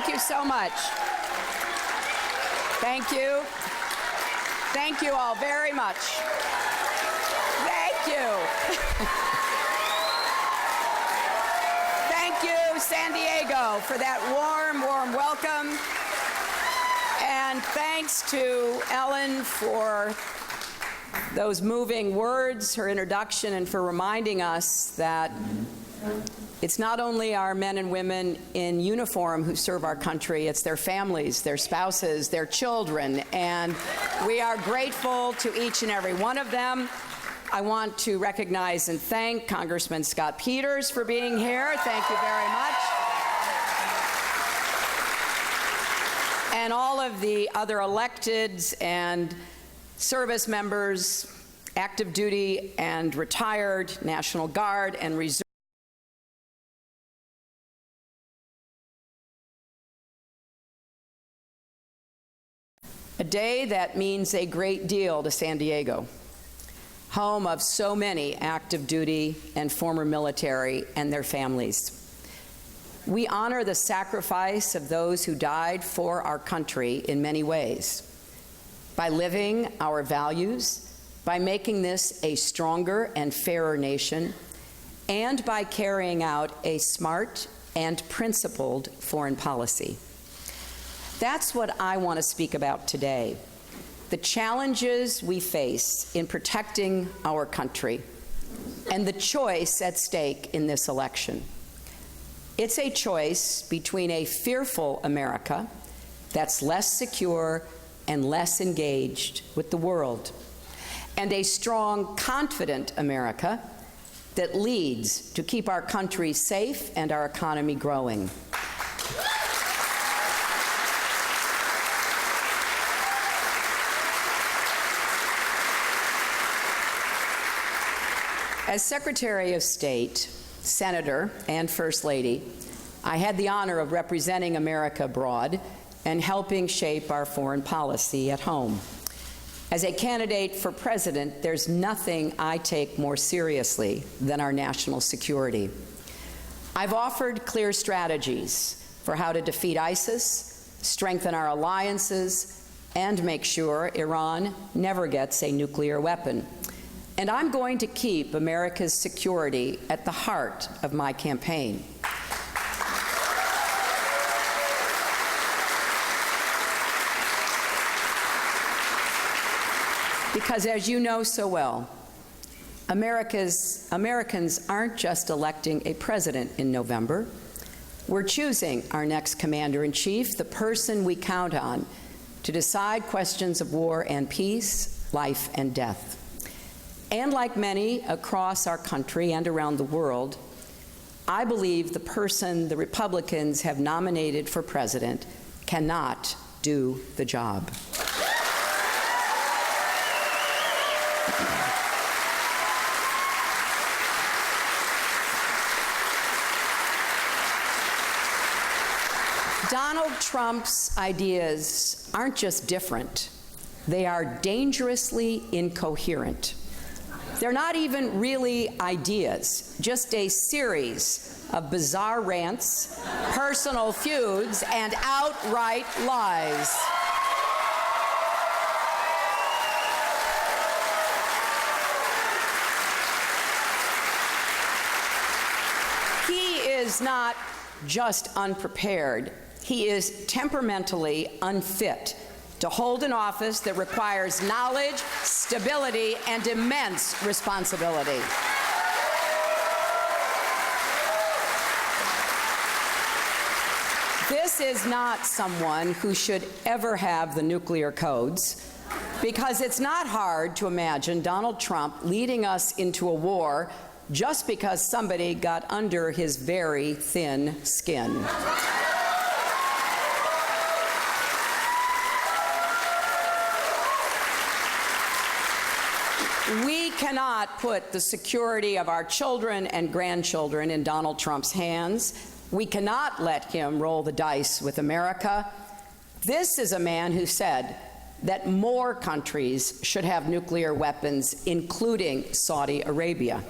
Thank you so much. Thank you. Thank you all very much. Thank you. Thank you, San Diego, for that warm, warm welcome. And thanks to Ellen for those moving words, her introduction, and for reminding us that it's not only our men and women in uniform who serve our country, it's their families, their spouses, their children, and we are grateful to each and every one of them. I want to recognize and thank Congressman Scott Peters for being here. Thank you very much. And all of the other electeds and service members, active duty and retired, National Guard and Reserve. A day that means a great deal to San Diego, home of so many active duty and former military and their families. We honor the sacrifice of those who died for our country in many ways, by living our values, by making this a stronger and fairer nation, and by carrying out a smart and principled foreign policy. That's what I want to speak about today, the challenges we face in protecting our country and the choice at stake in this election. It's a choice between a fearful America that's less secure and less engaged with the world, and a strong, confident America that leads to keep our country safe and our economy growing. As Secretary of State, Senator, and First Lady, I had the honor of representing America abroad and helping shape our foreign policy at home. As a candidate for president, there's nothing I take more seriously than our national security. I've offered clear strategies for how to defeat ISIS, strengthen our alliances, and make sure Iran never gets a nuclear weapon. And I'm going to keep America's security at the heart of my campaign. Because as you know so well, Americans aren't just electing a president in November. We're choosing our next commander-in-chief, the person we count on to decide questions of war and peace, life and death. And like many across our country and around the world, I believe the person the Republicans have nominated for president cannot do the job. Donald Trump's ideas aren't just different, they are dangerously incoherent. They're not even really ideas, just a series of bizarre rants, personal feuds, and outright lies. He is not just unprepared, he is temperamentally unfit to hold an office that requires knowledge, stability, and immense responsibility. This is not someone who should ever have the nuclear codes, because it's not hard to imagine Donald Trump leading us into a war just because somebody got under his very thin skin. We cannot put the security of our children and grandchildren in Donald Trump's hands. We cannot let him roll the dice with America. This is a man who said that more countries should have nuclear weapons, including Saudi Arabia.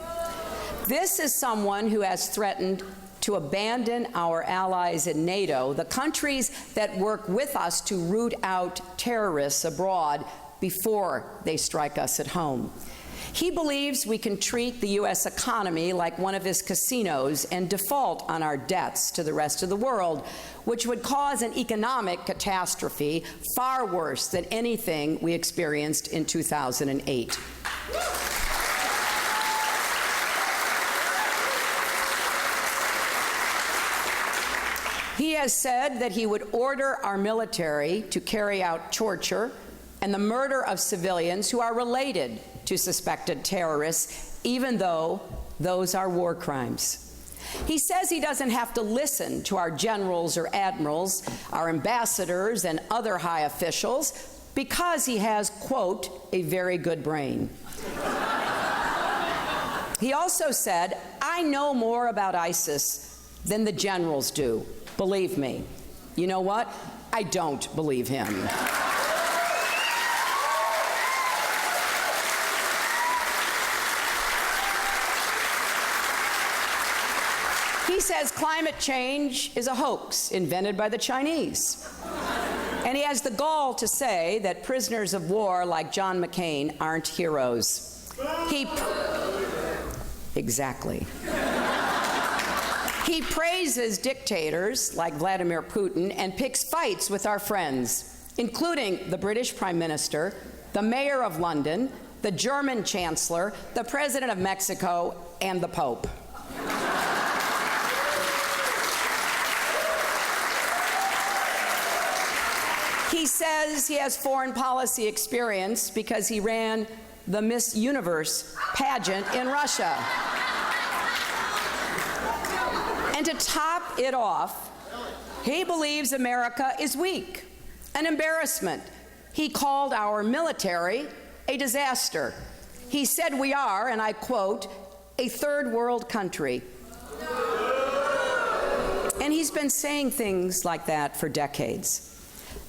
This is someone who has threatened to abandon our allies in NATO, the countries that work with us to root out terrorists abroad before they strike us at home. He believes we can treat the U.S. economy like one of his casinos and default on our debts to the rest of the world, which would cause an economic catastrophe far worse than anything we experienced in 2008. He has said that he would order our military to carry out torture and the murder of civilians who are related to suspected terrorists, even though those are war crimes. He says he doesn't have to listen to our generals or admirals, our ambassadors and other high officials, because he has, quote, a very good brain. He also said, I know more about ISIS than the generals do. Believe me. You know what? I don't believe him. He says climate change is a hoax invented by the Chinese. And he has the gall to say that prisoners of war like John McCain aren't heroes. Exactly. He praises dictators like Vladimir Putin and picks fights with our friends, including the British Prime Minister, the Mayor of London, the German Chancellor, the President of Mexico, and the Pope. He says he has foreign policy experience because he ran the Miss Universe pageant in Russia. And to top it off, he believes America is weak, an embarrassment. He called our military a disaster. He said we are, and I quote, a third world country. And he's been saying things like that for decades.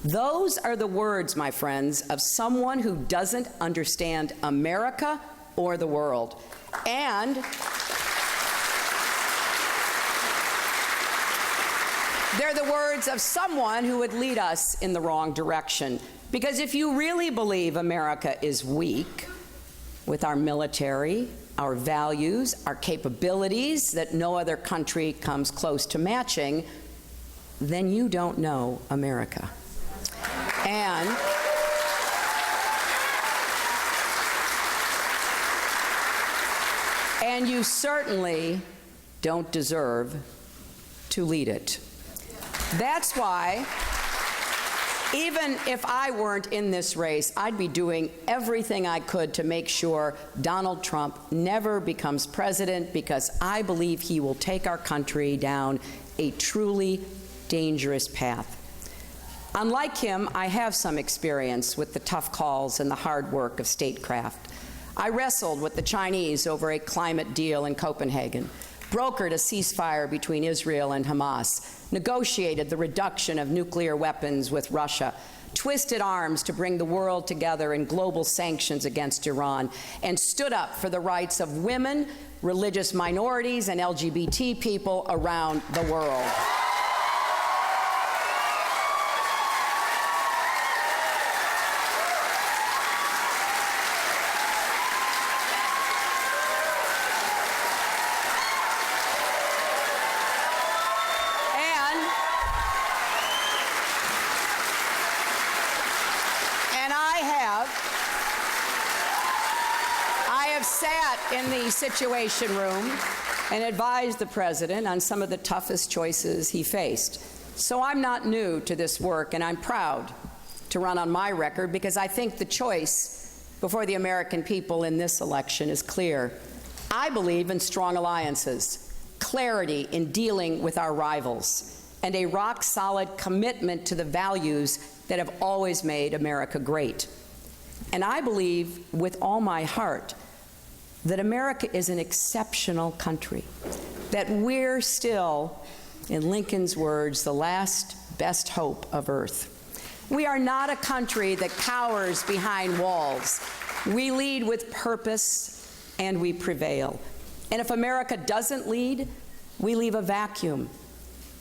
Those are the words, my friends, of someone who doesn't understand America or the world. And they're the words of someone who would lead us in the wrong direction. Because if you really believe America is weak, with our military, our values, our capabilities that no other country comes close to matching, then you don't know America. And you certainly don't deserve to lead it. That's why, even if I weren't in this race, I'd be doing everything I could to make sure Donald Trump never becomes president, because I believe he will take our country down a truly dangerous path. Unlike him, I have some experience with the tough calls and the hard work of statecraft. I wrestled with the Chinese over a climate deal in Copenhagen, brokered a ceasefire between Israel and Hamas, negotiated the reduction of nuclear weapons with Russia, twisted arms to bring the world together in global sanctions against Iran, and stood up for the rights of women, religious minorities, and LGBT people around the world. In the Situation Room and advised the president on some of the toughest choices he faced. So I'm not new to this work, and I'm proud to run on my record, because I think the choice before the American people in this election is clear. I believe in strong alliances, clarity in dealing with our rivals, and a rock-solid commitment to the values that have always made America great. And I believe with all my heart that America is an exceptional country, that we're still, in Lincoln's words, the last best hope of Earth. We are not a country that cowers behind walls. We lead with purpose, and we prevail. And if America doesn't lead, we leave a vacuum,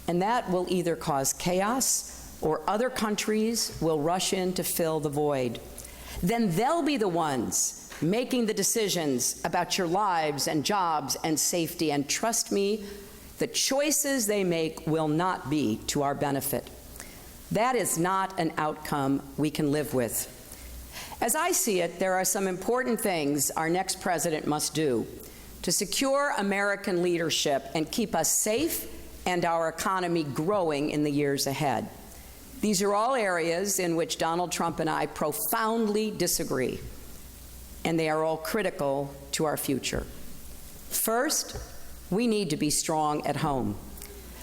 and that will either cause chaos or other countries will rush in to fill the void. Then they'll be the ones making the decisions about your lives and jobs and safety, and trust me, the choices they make will not be to our benefit. That is not an outcome we can live with. As I see it, there are some important things our next president must do to secure American leadership and keep us safe and our economy growing in the years ahead. These are all areas in which Donald Trump and I profoundly disagree, and they are all critical to our future. First, we need to be strong at home.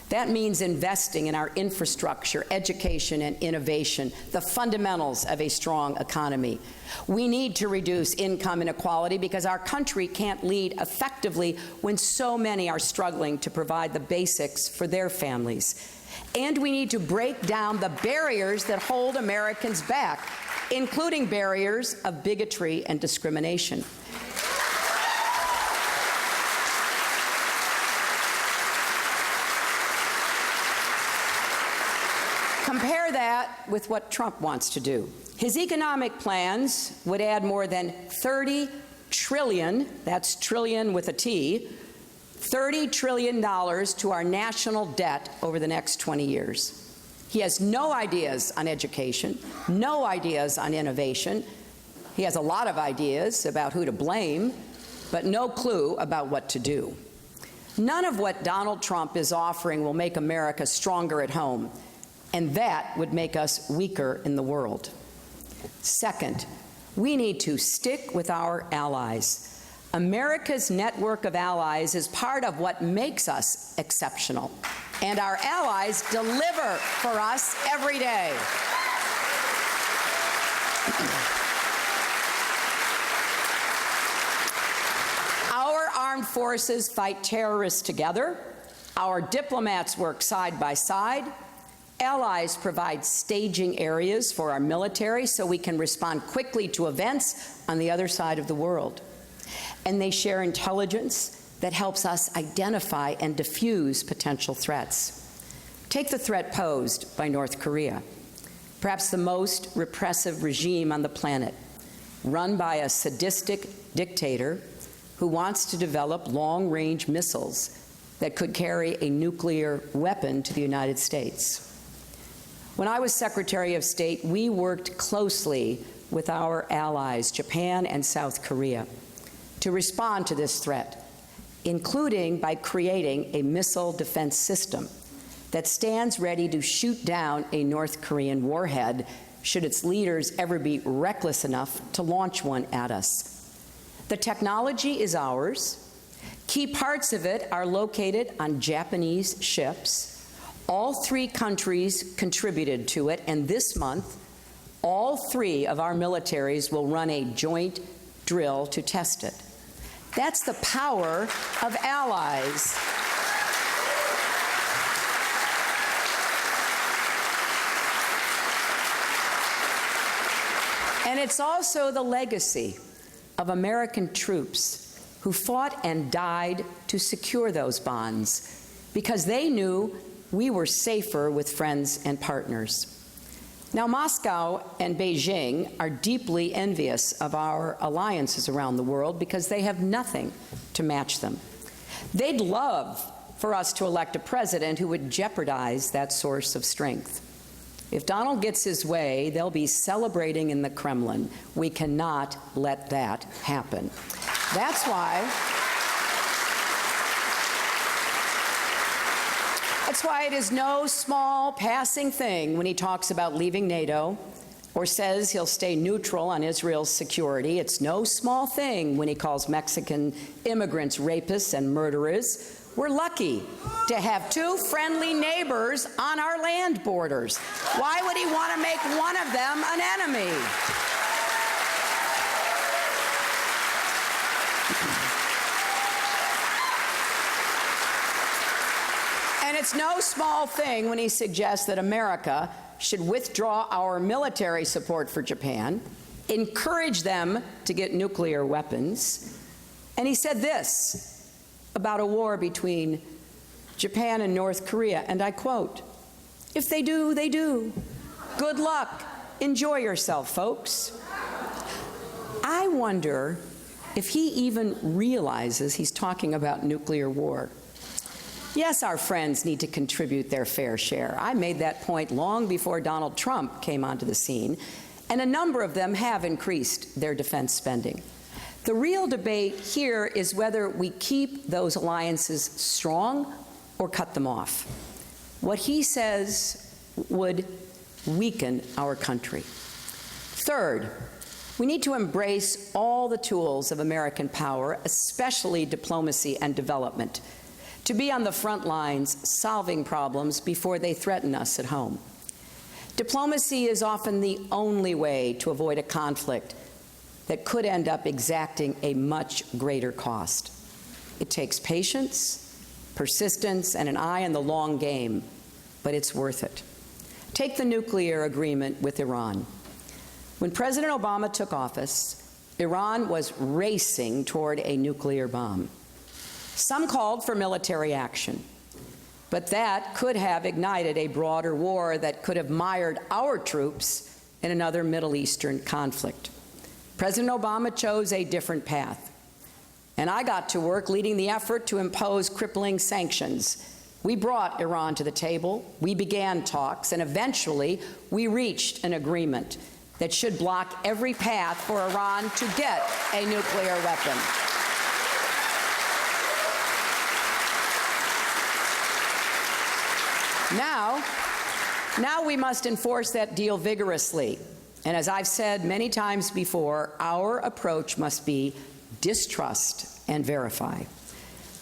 That means investing in our infrastructure, education, and innovation, the fundamentals of a strong economy. We need to reduce income inequality because our country can't lead effectively when so many are struggling to provide the basics for their families. And we need to break down the barriers that hold Americans back, including barriers of bigotry and discrimination. Compare that with what Trump wants to do. His economic plans would add more than $30 trillion, that's trillion with a T, $30 trillion to our national debt over the next 20 years. He has no ideas on education, no ideas on innovation. He has a lot of ideas about who to blame, but no clue about what to do. None of what Donald Trump is offering will make America stronger at home, and that would make us weaker in the world. Second, we need to stick with our allies. America's network of allies is part of what makes us exceptional, and our allies deliver for us every day. Our armed forces fight terrorists together. Our diplomats work side by side. Allies provide staging areas for our military so we can respond quickly to events on the other side of the world. And they share intelligence that helps us identify and diffuse potential threats. Take the threat posed by North Korea, perhaps the most repressive regime on the planet, run by a sadistic dictator who wants to develop long-range missiles that could carry a nuclear weapon to the United States. When I was Secretary of State, we worked closely with our allies, Japan and South Korea, to respond to this threat, including by creating a missile defense system that stands ready to shoot down a North Korean warhead should its leaders ever be reckless enough to launch one at us. The technology is ours. Key parts of it are located on Japanese ships. All three countries contributed to it, and this month, all three of our militaries will run a joint drill to test it. That's the power of allies. And it's also the legacy of American troops who fought and died to secure those bonds because they knew we were safer with friends and partners. Now, Moscow and Beijing are deeply envious of our alliances around the world because they have nothing to match them. They'd love for us to elect a president who would jeopardize that source of strength. If Donald gets his way, they'll be celebrating in the Kremlin. We cannot let that happen. That's why it is no small passing thing when he talks about leaving NATO or says he'll stay neutral on Israel's security. It's no small thing when he calls Mexican immigrants rapists and murderers. We're lucky to have two friendly neighbors on our land borders. Why would he want to make one of them an enemy? And it's no small thing when he suggests that America should withdraw our military support for Japan, encourage them to get nuclear weapons. And he said this about a war between Japan and North Korea, and I quote, "If they do, they do. Good luck. Enjoy yourself, folks." I wonder if he even realizes he's talking about nuclear war. Yes, our friends need to contribute their fair share. I made that point long before Donald Trump came onto the scene, and a number of them have increased their defense spending. The real debate here is whether we keep those alliances strong or cut them off. What he says would weaken our country. Third, we need to embrace all the tools of American power, especially diplomacy and development, to be on the front lines solving problems before they threaten us at home. Diplomacy is often the only way to avoid a conflict that could end up exacting a much greater cost. It takes patience, persistence, and an eye on the long game, but it's worth it. Take the nuclear agreement with Iran. When President Obama took office, Iran was racing toward a nuclear bomb. Some called for military action, but that could have ignited a broader war that could have mired our troops in another Middle Eastern conflict. President Obama chose a different path, and I got to work leading the effort to impose crippling sanctions. We brought Iran to the table, we began talks, and eventually we reached an agreement that should block every path for Iran to get a nuclear weapon. Now we must enforce that deal vigorously. And as I've said many times before, our approach must be distrust and verify.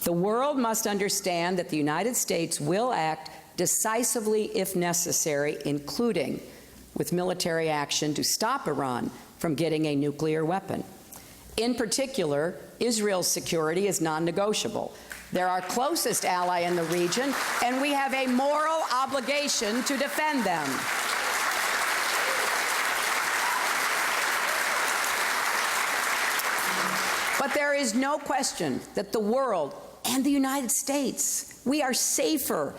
The world must understand that the United States will act decisively if necessary, including with military action to stop Iran from getting a nuclear weapon. In particular, Israel's security is non-negotiable. They're our closest ally in the region, and we have a moral obligation to defend them. But there is no question that the world and the United States, we are safer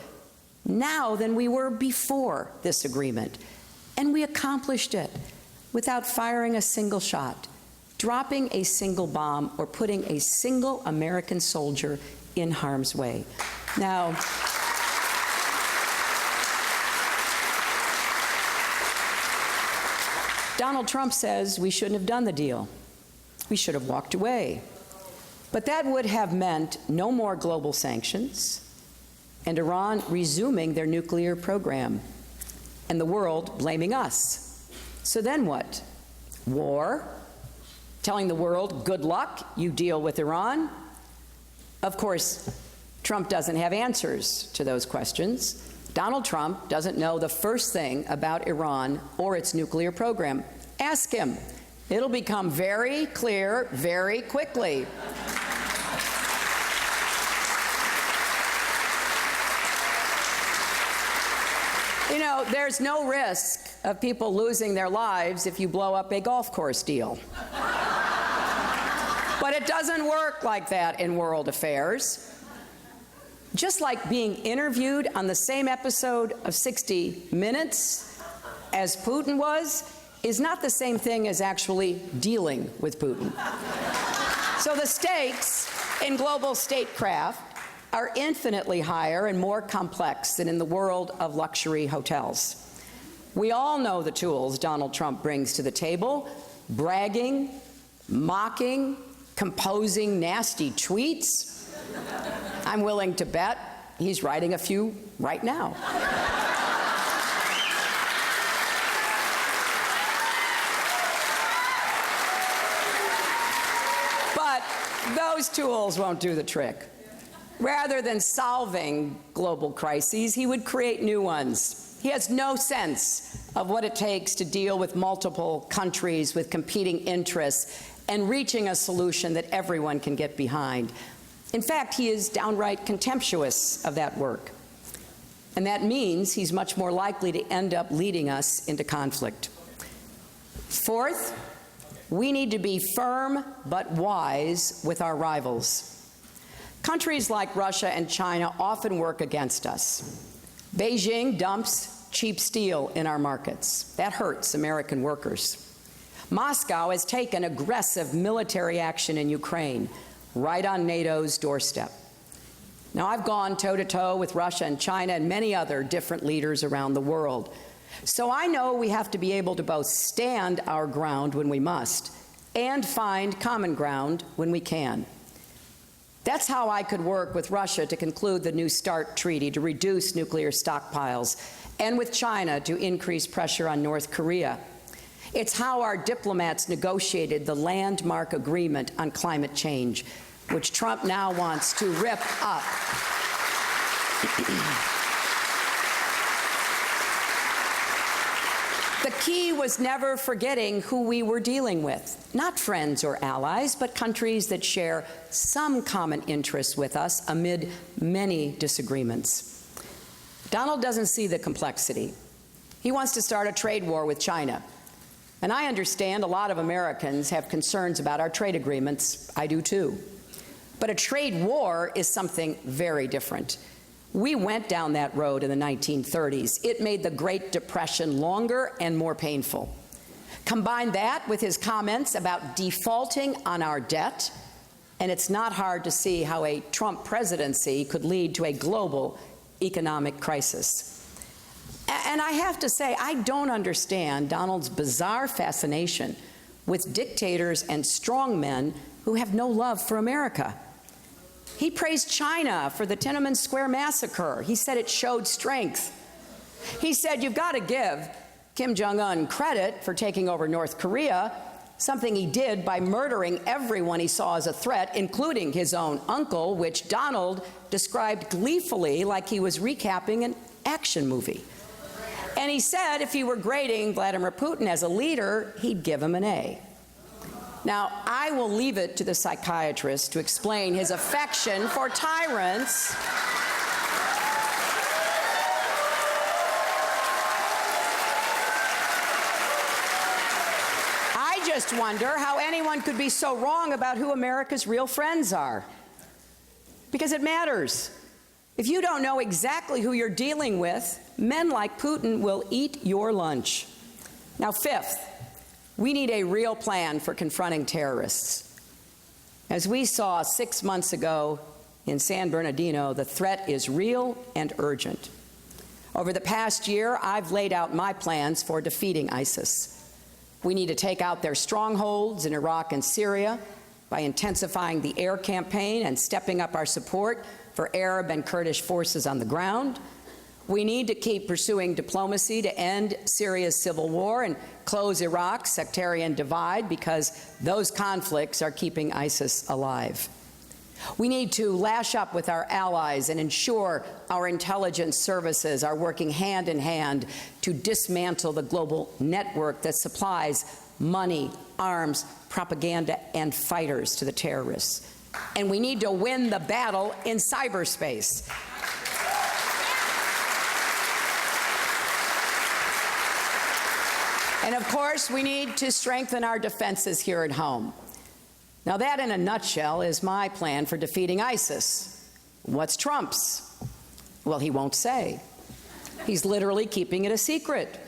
now than we were before this agreement. And we accomplished it without firing a single shot, dropping a single bomb, or putting a single American soldier in harm's way. Now, Donald Trump says we shouldn't have done the deal. We should have walked away. But that would have meant no more global sanctions and Iran resuming their nuclear program and the world blaming us. So then what? War? Telling the world, good luck, you deal with Iran? Of course, Trump doesn't have answers to those questions. Donald Trump doesn't know the first thing about Iran or its nuclear program. Ask him. It'll become very clear very quickly. You know, there's no risk of people losing their lives if you blow up a golf course deal. But it doesn't work like that in world affairs. Just like being interviewed on the same episode of 60 Minutes as Putin was, is not the same thing as actually dealing with Putin. So the stakes in global statecraft are infinitely higher and more complex than in the world of luxury hotels. We all know the tools Donald Trump brings to the table: bragging, mocking, composing nasty tweets. I'm willing to bet he's writing a few right now. But those tools won't do the trick. Rather than solving global crises, he would create new ones. He has no sense of what it takes to deal with multiple countries with competing interests and reaching a solution that everyone can get behind. In fact, he is downright contemptuous of that work. And that means he's much more likely to end up leading us into conflict. Fourth, we need to be firm but wise with our rivals. Countries like Russia and China often work against us. Beijing dumps cheap steel in our markets. That hurts American workers. Moscow has taken aggressive military action in Ukraine, right on NATO's doorstep. Now, I've gone toe-to-toe with Russia and China and many other different leaders around the world. So I know we have to be able to both stand our ground when we must and find common ground when we can. That's how I could work with Russia to conclude the New START treaty to reduce nuclear stockpiles, and with China to increase pressure on North Korea. It's how our diplomats negotiated the landmark agreement on climate change, which Trump now wants to rip up. The key was never forgetting who we were dealing with. Not friends or allies, but countries that share some common interests with us amid many disagreements. Donald doesn't see the complexity. He wants to start a trade war with China. And I understand a lot of Americans have concerns about our trade agreements. I do too. But a trade war is something very different. We went down that road in the 1930s. It made the Great Depression longer and more painful. Combine that with his comments about defaulting on our debt, and it's not hard to see how a Trump presidency could lead to a global economic crisis. And I have to say, I don't understand Donald's bizarre fascination with dictators and strongmen who have no love for America. He praised China for the Tiananmen Square massacre. He said it showed strength. He said you've got to give Kim Jong-un credit for taking over North Korea, something he did by murdering everyone he saw as a threat, including his own uncle, which Donald described gleefully like he was recapping an action movie. And he said if he were grading Vladimir Putin as a leader, he'd give him an A. Now, I will leave it to the psychiatrist to explain his affection for tyrants. I just wonder how anyone could be so wrong about who America's real friends are. Because it matters. If you don't know exactly who you're dealing with, men like Putin will eat your lunch. Now, fifth, we need a real plan for confronting terrorists. As we saw 6 months ago in San Bernardino, the threat is real and urgent. Over the past year, I've laid out my plans for defeating ISIS. We need to take out their strongholds in Iraq and Syria by intensifying the air campaign and stepping up our support for Arab and Kurdish forces on the ground. We need to keep pursuing diplomacy to end Syria's civil war and close Iraq's sectarian divide, because those conflicts are keeping ISIS alive. We need to lash up with our allies and ensure our intelligence services are working hand in hand to dismantle the global network that supplies money, arms, propaganda, and fighters to the terrorists. And we need to win the battle in cyberspace. And of course, we need to strengthen our defenses here at home. Now, that in a nutshell is my plan for defeating ISIS. What's Trump's? Well, he won't say. He's literally keeping it a secret.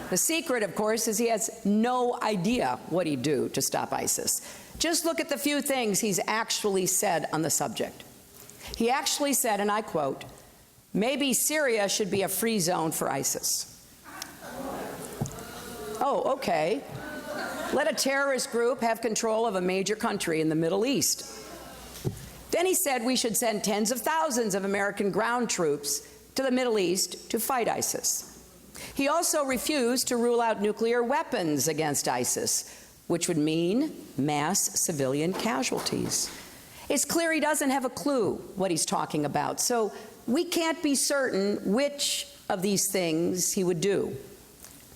The secret, of course, is he has no idea what he'd do to stop ISIS. Just look at the few things he's actually said on the subject. He actually said, and I quote, "Maybe Syria should be a free zone for ISIS." Oh, okay. Let a terrorist group have control of a major country in the Middle East. Then he said we should send tens of thousands of American ground troops to the Middle East to fight ISIS. He also refused to rule out nuclear weapons against ISIS, which would mean mass civilian casualties. It's clear he doesn't have a clue what he's talking about, so we can't be certain which of these things he would do.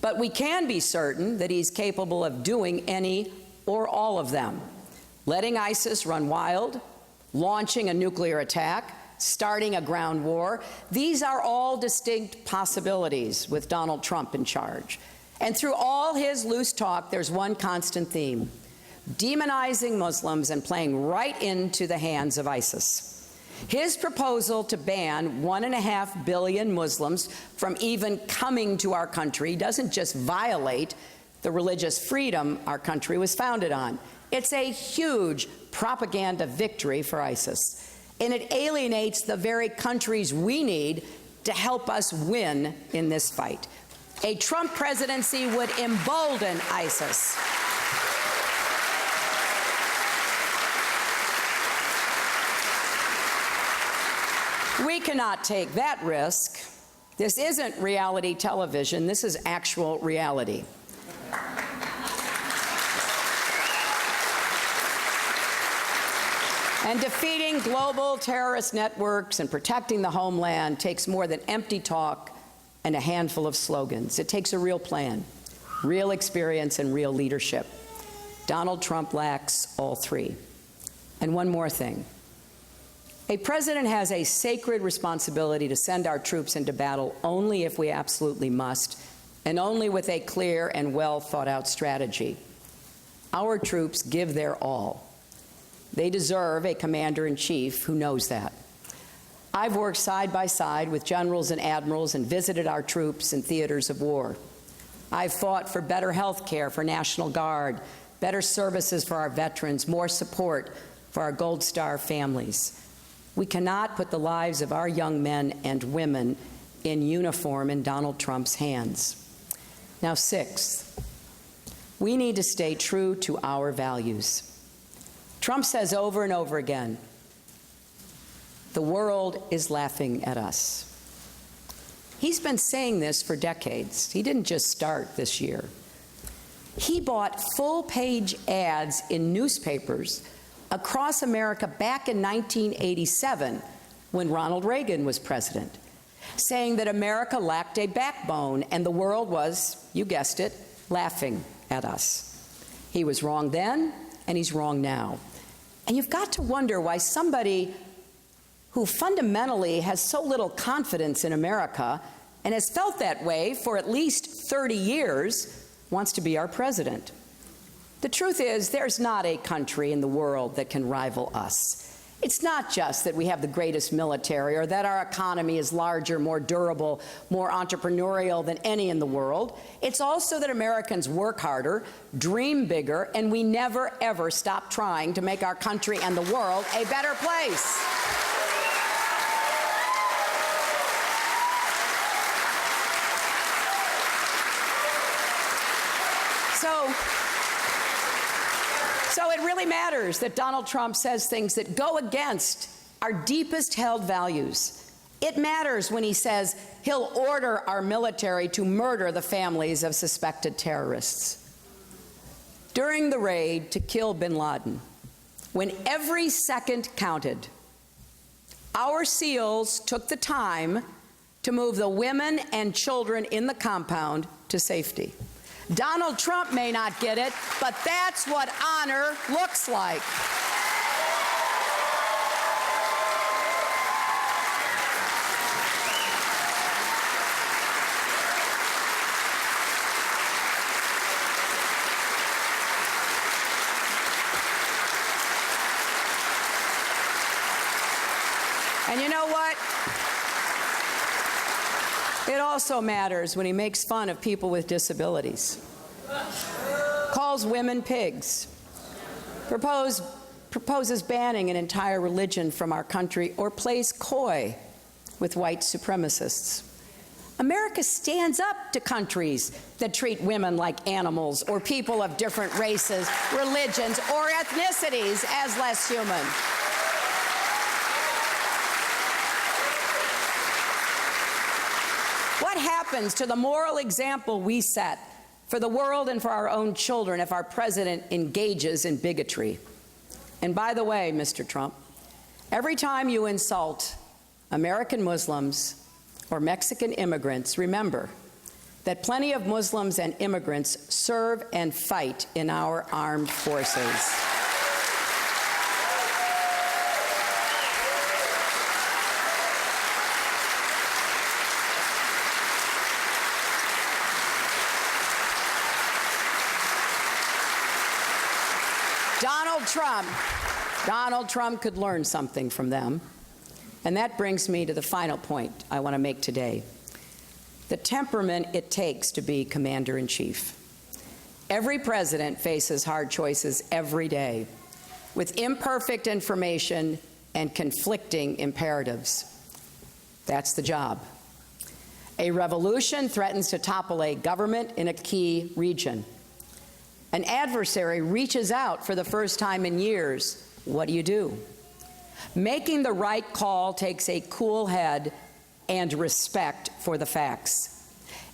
But we can be certain that he's capable of doing any or all of them. Letting ISIS run wild, launching a nuclear attack, starting a ground war. These are all distinct possibilities with Donald Trump in charge. And through all his loose talk, there's one constant theme: demonizing Muslims and playing right into the hands of ISIS. His proposal to ban 1.5 billion Muslims from even coming to our country doesn't just violate the religious freedom our country was founded on. It's a huge propaganda victory for ISIS, and it alienates the very countries we need to help us win in this fight. A Trump presidency would embolden ISIS. We cannot take that risk. This isn't reality television. This is actual reality. And defeating global terrorist networks and protecting the homeland takes more than empty talk and a handful of slogans. It takes a real plan, real experience, and real leadership. Donald Trump lacks all three. And one more thing. A president has a sacred responsibility to send our troops into battle only if we absolutely must, and only with a clear and well thought out strategy. Our troops give their all. They deserve a commander-in-chief who knows that. I've worked side by side with generals and admirals and visited our troops in theaters of war. I've fought for better health care for National Guard, better services for our veterans, more support for our Gold Star families. We cannot put the lives of our young men and women in uniform in Donald Trump's hands. Now, sixth, we need to stay true to our values. Trump says over and over again, the world is laughing at us. He's been saying this for decades. He didn't just start this year. He bought full-page ads in newspapers across America back in 1987 when Ronald Reagan was president, saying that America lacked a backbone and the world was, you guessed it, laughing at us. He was wrong then, and he's wrong now. And you've got to wonder why somebody who fundamentally has so little confidence in America and has felt that way for at least 30 years wants to be our president. The truth is, there's not a country in the world that can rival us. It's not just that we have the greatest military or that our economy is larger, more durable, more entrepreneurial than any in the world. It's also that Americans work harder, dream bigger, and we never, ever stop trying to make our country and the world a better place. So it really matters that Donald Trump says things that go against our deepest held values. It matters when he says he'll order our military to murder the families of suspected terrorists. During the raid to kill bin Laden, when every second counted, our SEALs took the time to move the women and children in the compound to safety. Donald Trump may not get it, but that's what honor looks like. And you know what? It also matters when he makes fun of people with disabilities, calls women pigs, proposes banning an entire religion from our country, or plays coy with white supremacists. America stands up to countries that treat women like animals or people of different races, religions, or ethnicities as less human. What happens to the moral example we set for the world and for our own children if our president engages in bigotry? And by the way, Mr. Trump, every time you insult American Muslims or Mexican immigrants, remember that plenty of Muslims and immigrants serve and fight in our armed forces. Donald Trump could learn something from them. And that brings me to the final point I want to make today: the temperament it takes to be commander-in-chief. Every president faces hard choices every day, with imperfect information and conflicting imperatives. That's the job. A revolution threatens to topple a government in a key region. An adversary reaches out for the first time in years. What do? Making the right call takes a cool head and respect for the facts.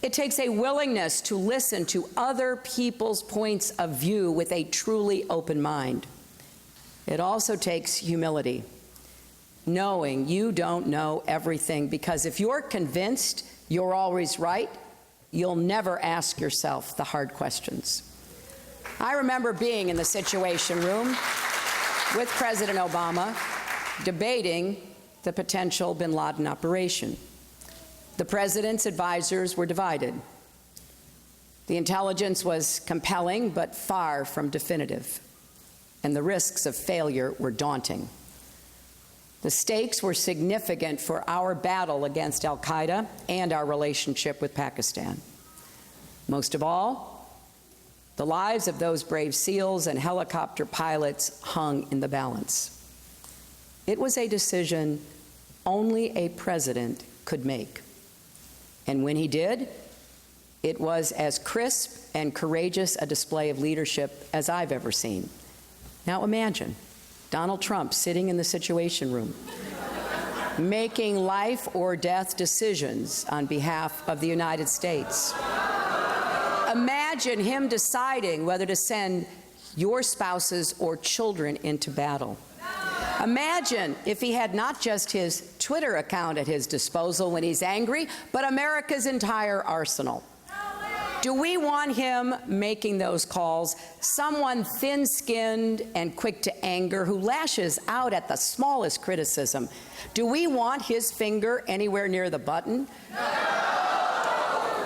It takes a willingness to listen to other people's points of view with a truly open mind. It also takes humility, knowing you don't know everything, because if you're convinced you're always right, you'll never ask yourself the hard questions. I remember being in the Situation Room with President Obama, debating the potential bin Laden operation. The president's advisors were divided. The intelligence was compelling but far from definitive, and the risks of failure were daunting. The stakes were significant for our battle against al-Qaeda and our relationship with Pakistan. Most of all, the lives of those brave SEALs and helicopter pilots hung in the balance. It was a decision only a president could make. And when he did, it was as crisp and courageous a display of leadership as I've ever seen. Now imagine Donald Trump sitting in the Situation Room, making life or death decisions on behalf of the United States. Imagine him deciding whether to send your spouses or children into battle. Imagine if he had not just his Twitter account at his disposal when he's angry, but America's entire arsenal. Do we want him making those calls? Someone thin-skinned and quick to anger who lashes out at the smallest criticism. Do we want his finger anywhere near the button?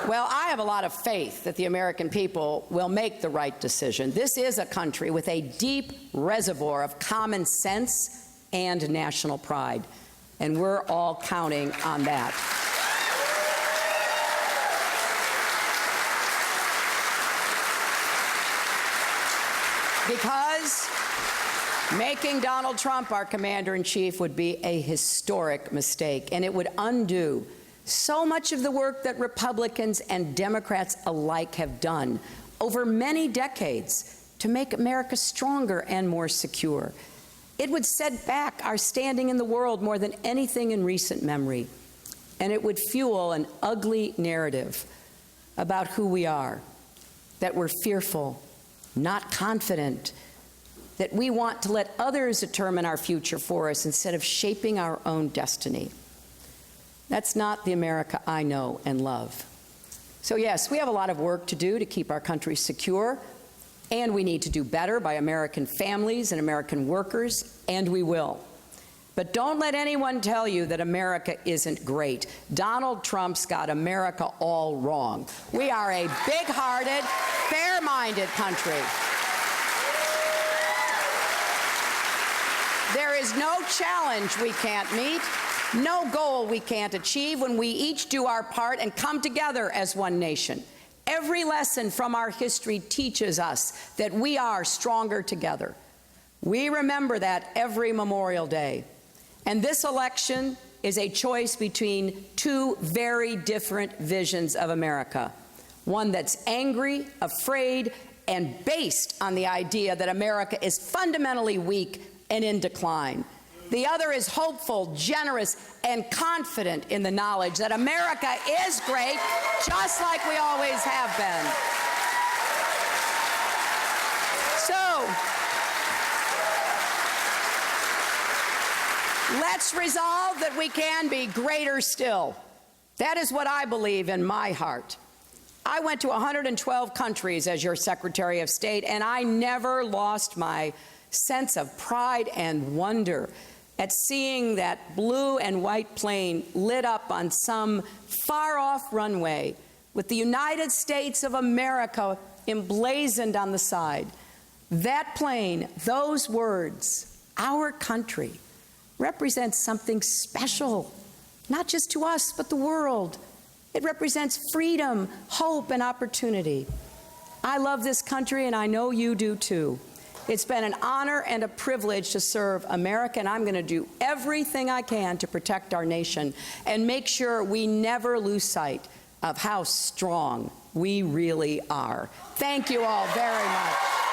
Well, I have a lot of faith that the American people will make the right decision. This is a country with a deep reservoir of common sense and national pride, and we're all counting on that. Because making Donald Trump our commander-in-chief would be a historic mistake, and it would undo so much of the work that Republicans and Democrats alike have done over many decades to make America stronger and more secure. It would set back our standing in the world more than anything in recent memory, and it would fuel an ugly narrative about who we are, that we're fearful, not confident, that we want to let others determine our future for us instead of shaping our own destiny. That's not the America I know and love. So yes, we have a lot of work to do to keep our country secure, and we need to do better by American families and American workers, and we will. But don't let anyone tell you that America isn't great. Donald Trump's got America all wrong. We are a big-hearted, fair-minded country. There is no challenge we can't meet, no goal we can't achieve when we each do our part and come together as one nation. Every lesson from our history teaches us that we are stronger together. We remember that every Memorial Day. And this election is a choice between two very different visions of America. One that's angry, afraid, and based on the idea that America is fundamentally weak and in decline. The other is hopeful, generous, and confident in the knowledge that America is great, just like we always have been. So, let's resolve that we can be greater still. That is what I believe in my heart. I went to 112 countries as your Secretary of State, and I never lost my sense of pride and wonder at seeing that blue and white plane lit up on some far-off runway with the United States of America emblazoned on the side. That plane, those words, our country, represents something special, not just to us, but the world. It represents freedom, hope, and opportunity. I love this country, and I know you do too. It's been an honor and a privilege to serve America, and I'm going to do everything I can to protect our nation and make sure we never lose sight of how strong we really are. Thank you all very much.